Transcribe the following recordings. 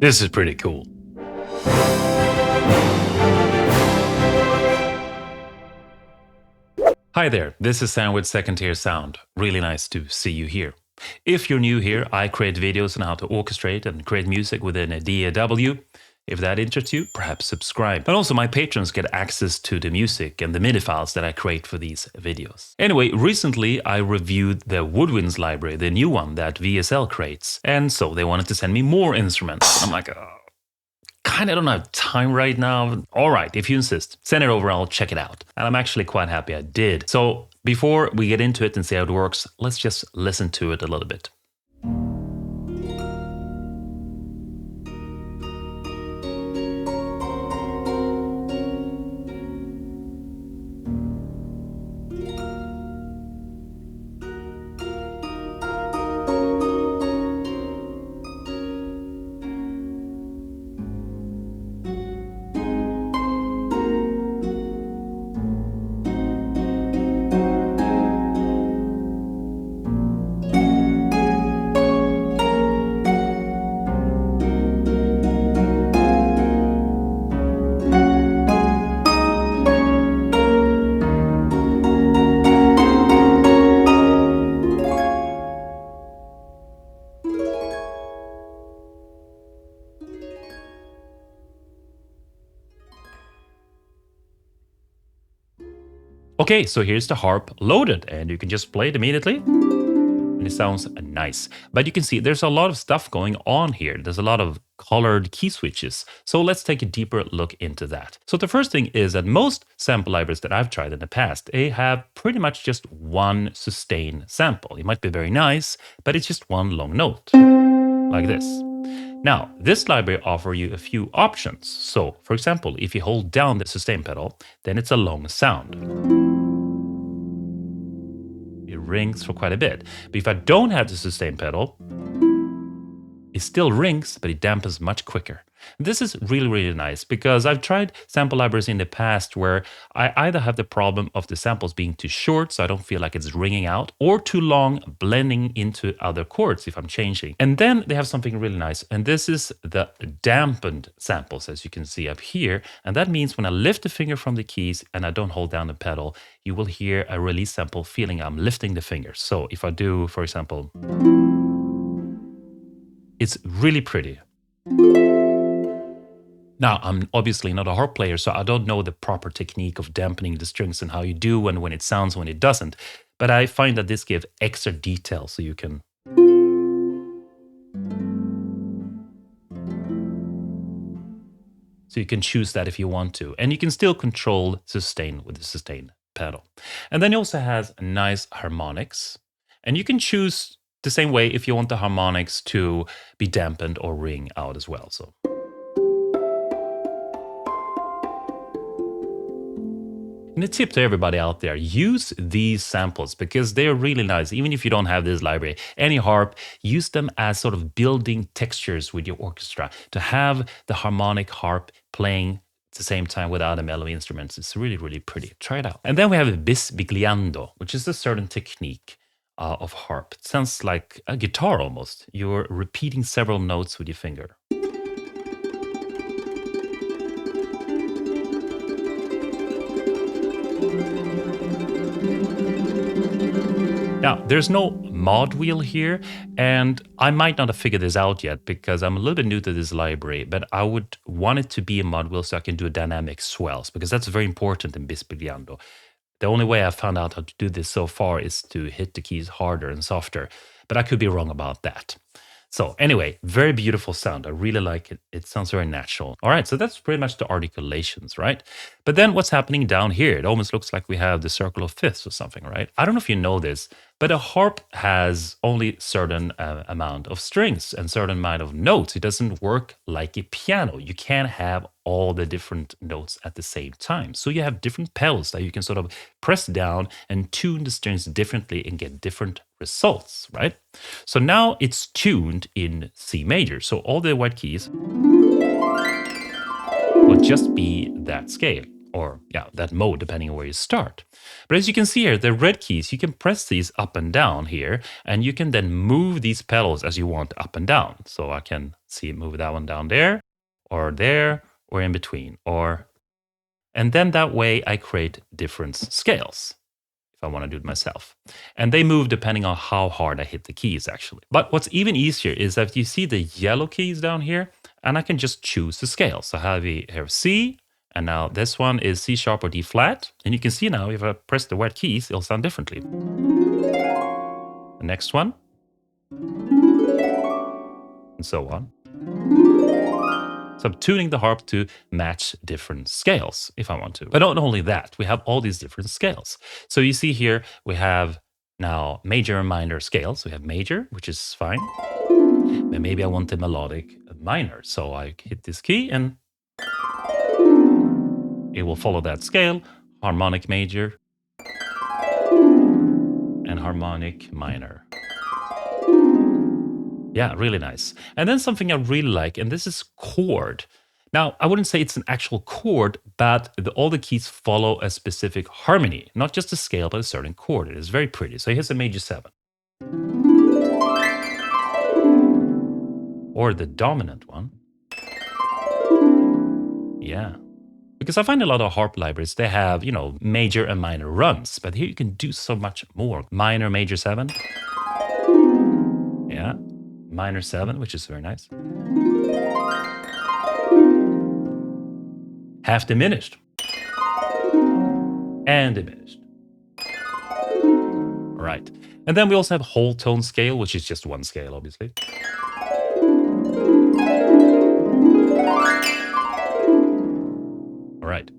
This is pretty cool. Hi there, this is Sam with Second Tier Sound. Really nice to see you here. If you're new here, I create videos on how to orchestrate and create music within a DAW. If that interests you, perhaps subscribe. And also my patrons get access to the music and the MIDI files that I create for these videos. Anyway, recently I reviewed the Woodwinds library, the new one that VSL creates. And so they wanted to send me more instruments. I'm like, kind of don't have time right now. All right, if you insist, send it over, I'll check it out. And I'm actually quite happy I did. So before we get into it and see how it works, let's just listen to it a little bit. Okay, so here's the harp loaded, and you can just play it immediately. And it sounds nice. But you can see there's a lot of stuff going on here. There's a lot of colored key switches. So let's take a deeper look into that. So the first thing is that most sample libraries that I've tried in the past, they have pretty much just one sustain sample. It might be very nice, but it's just one long note, like this. Now, this library offers you a few options. So, for example, if you hold down the sustain pedal, then it's a long sound. It rings for quite a bit. But if I don't have the sustain pedal, it still rings, but it dampens much quicker. This is really, really nice because I've tried sample libraries in the past where I either have the problem of the samples being too short, so I don't feel like it's ringing out, or too long, blending into other chords if I'm changing. And then they have something really nice, and this is the dampened samples, as you can see up here. And that means when I lift the finger from the keys and I don't hold down the pedal, you will hear a release sample feeling I'm lifting the finger. So if I do, for example, it's really pretty. Now, I'm obviously not a harp player, so I don't know the proper technique of dampening the strings and how you do and when it sounds, when it doesn't. But I find that this gives extra detail so you can... So you can choose that if you want to. And you can still control sustain with the sustain pedal. And then it also has nice harmonics. And you can choose the same way if you want the harmonics to be dampened or ring out as well. So... And a tip to everybody out there, use these samples because they're really nice. Even if you don't have this library, any harp, use them as sort of building textures with your orchestra to have the harmonic harp playing at the same time without a mellow instruments. It's really, really pretty. Try it out. And then we have bisbigliando, which is a certain technique of harp. It sounds like a guitar almost. You're repeating several notes with your finger. Now, there's no mod wheel here, and I might not have figured this out yet because I'm a little bit new to this library, but I would want it to be a mod wheel so I can do dynamic swells, because that's very important in bisbigliando. The only way I've found out how to do this so far is to hit the keys harder and softer, but I could be wrong about that. So anyway, very beautiful sound. I really like it. It sounds very natural. All right, so that's pretty much the articulations, right? But then what's happening down here? It almost looks like we have the circle of fifths or something, right? I don't know if you know this, but a harp has only certain amount of strings and certain amount of notes. It doesn't work like a piano. You can't have all the different notes at the same time. So you have different pedals that you can sort of press down and tune the strings differently and get different results, right? So now it's tuned in C major. So all the white keys will just be that scale. or yeah, that mode, depending on where you start. But as you can see here, the red keys, you can press these up and down here, and you can then move these pedals as you want up and down. So I can Let's see, move that one down there, or in between, and then that way I create different scales if I want to do it myself. And they move depending on how hard I hit the keys, actually. But what's even easier is that you see the yellow keys down here, and I can just choose the scale. So I have here C, and now this one is C sharp or D flat. And you can see now if I press the wet keys, it'll sound differently. The next one, and so on. So I'm tuning the harp to match different scales if I want to. But not only that, we have all these different scales. So you see here, we have now major and minor scales. We have major, which is fine. But maybe I want the melodic minor. So I hit this key and it will follow that scale, harmonic major and harmonic minor. Yeah, really nice. And then something I really like, and this is chord. Now, I wouldn't say it's an actual chord, but all the keys follow a specific harmony, not just a scale, but a certain chord. It is very pretty. So here's a major 7. Or the dominant one. Yeah. Because I find a lot of harp libraries, they have, major and minor runs, but here you can do so much more. Minor, major 7. Yeah. Minor 7, which is very nice. Half diminished. And diminished. All right. And then we also have whole tone scale, which is just one scale, obviously. All right.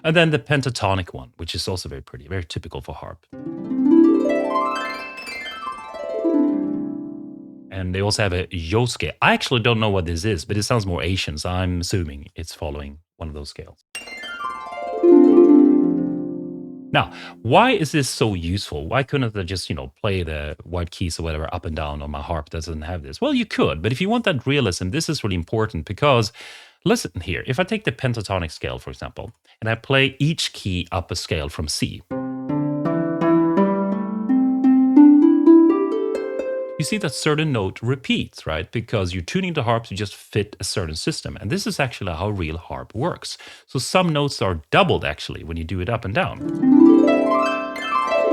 And then the pentatonic one, which is also very pretty, very typical for harp. And they also have a yo scale. I actually don't know what this is, but it sounds more Asian, so I'm assuming it's following one of those scales. Now, why is this so useful? Why couldn't I just, play the white keys or whatever up and down on my harp that doesn't have this? Well, you could, but if you want that realism, this is really important because, listen here, if I take the pentatonic scale, for example, and I play each key up a scale from C, you see that certain note repeats, right? Because you're tuning the harp to just fit a certain system. And this is actually how real harp works. So some notes are doubled, actually, when you do it up and down.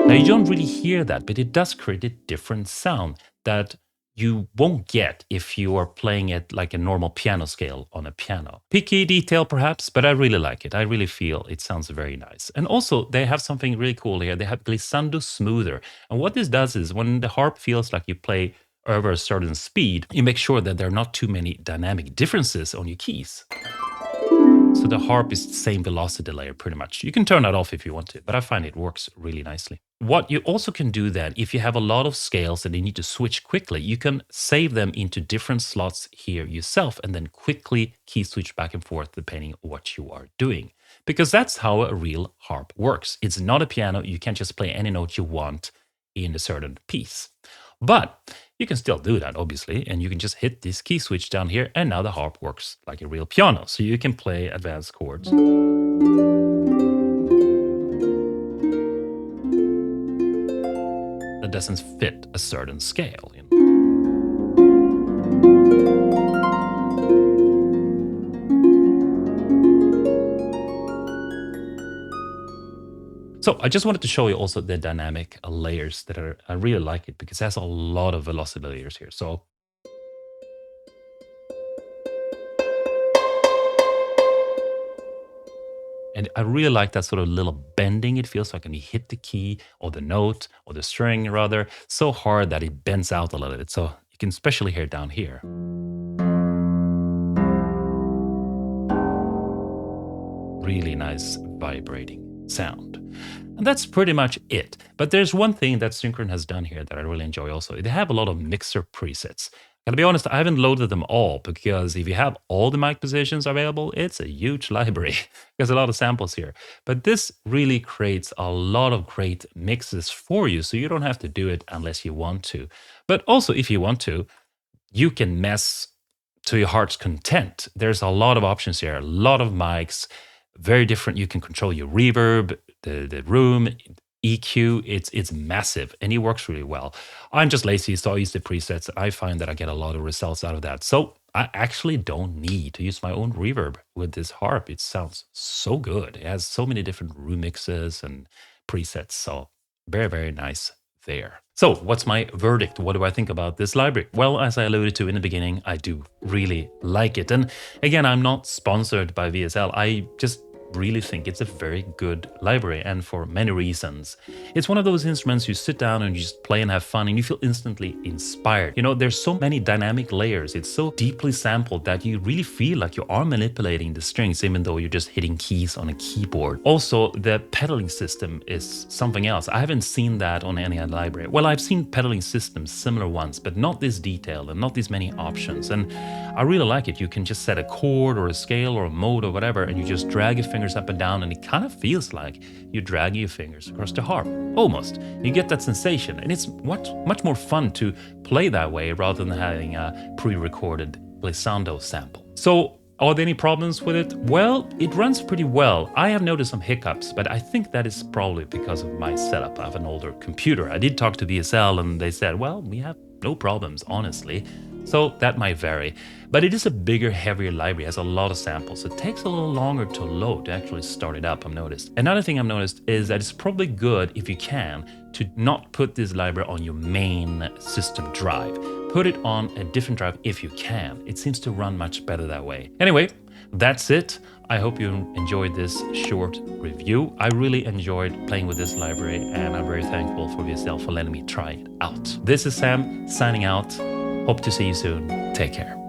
Now, you don't really hear that, but it does create a different sound that you won't get if you are playing it like a normal piano scale on a piano. Picky detail, perhaps, but I really like it. I really feel it sounds very nice. And also, they have something really cool here. They have glissando smoother. And what this does is when the harp feels like you play over a certain speed, you make sure that there are not too many dynamic differences on your keys. So the harp is the same velocity layer pretty much. You can turn that off if you want to, but I find it works really nicely. What you also can do then, if you have a lot of scales and you need to switch quickly, you can save them into different slots here yourself and then quickly key switch back and forth depending on what you are doing. Because that's how a real harp works. It's not a piano. You can't just play any note you want in a certain piece. But you can still do that, obviously, and you can just hit this key switch down here, and now the harp works like a real piano. So you can play advanced chords. That doesn't fit a certain scale. So I just wanted to show you also the dynamic layers that I really like it because it has a lot of velocity layers here. So and I really like that sort of little bending it feels like when you hit the key or the note or the string rather so hard that it bends out a little bit. So you can especially hear it down here. Really nice vibrating sound. And that's pretty much it. But there's one thing that Synchron has done here that I really enjoy also. They have a lot of mixer presets. Gotta be honest, I haven't loaded them all because if you have all the mic positions available, it's a huge library. There's a lot of samples here. But this really creates a lot of great mixes for you, so you don't have to do it unless you want to. But also, if you want to, you can mess to your heart's content. There's a lot of options here, a lot of mics, very different. You can control your reverb, the room, EQ, it's massive and it works really well. I'm just lazy, so I use the presets. I find that I get a lot of results out of that. So I actually don't need to use my own reverb with this harp. It sounds so good. It has so many different remixes and presets. So very, very nice there. So what's my verdict? What do I think about this library? Well, as I alluded to in the beginning, I do really like it. And again, I'm not sponsored by VSL. I just really think it's a very good library, and for many reasons. It's one of those instruments you sit down and you just play and have fun and you feel instantly inspired. You know, there's so many dynamic layers. It's so deeply sampled that you really feel like you are manipulating the strings even though you're just hitting keys on a keyboard. Also, the pedaling system is something else. I haven't seen that on any other library. Well, I've seen pedaling systems, similar ones, but not this detailed and not this many options. And I really like it. You can just set a chord or a scale or a mode or whatever, and you just drag your fingers up and down, and it kind of feels like you're dragging your fingers across the harp. Almost. You get that sensation, and it's much more fun to play that way rather than having a pre-recorded glissando sample. So, are there any problems with it? Well, it runs pretty well. I have noticed some hiccups, but I think that is probably because of my setup. I have an older computer. I did talk to VSL and they said, well, we have no problems, honestly. So that might vary. But it is a bigger, heavier library, has a lot of samples. It takes a little longer to load, to actually start it up, I've noticed. Another thing I've noticed is that it's probably good, if you can, to not put this library on your main system drive. Put it on a different drive if you can. It seems to run much better that way. Anyway, that's it. I hope you enjoyed this short review. I really enjoyed playing with this library, and I'm very thankful for VSL for letting me try it out. This is Sam signing out. Hope to see you soon. Take care.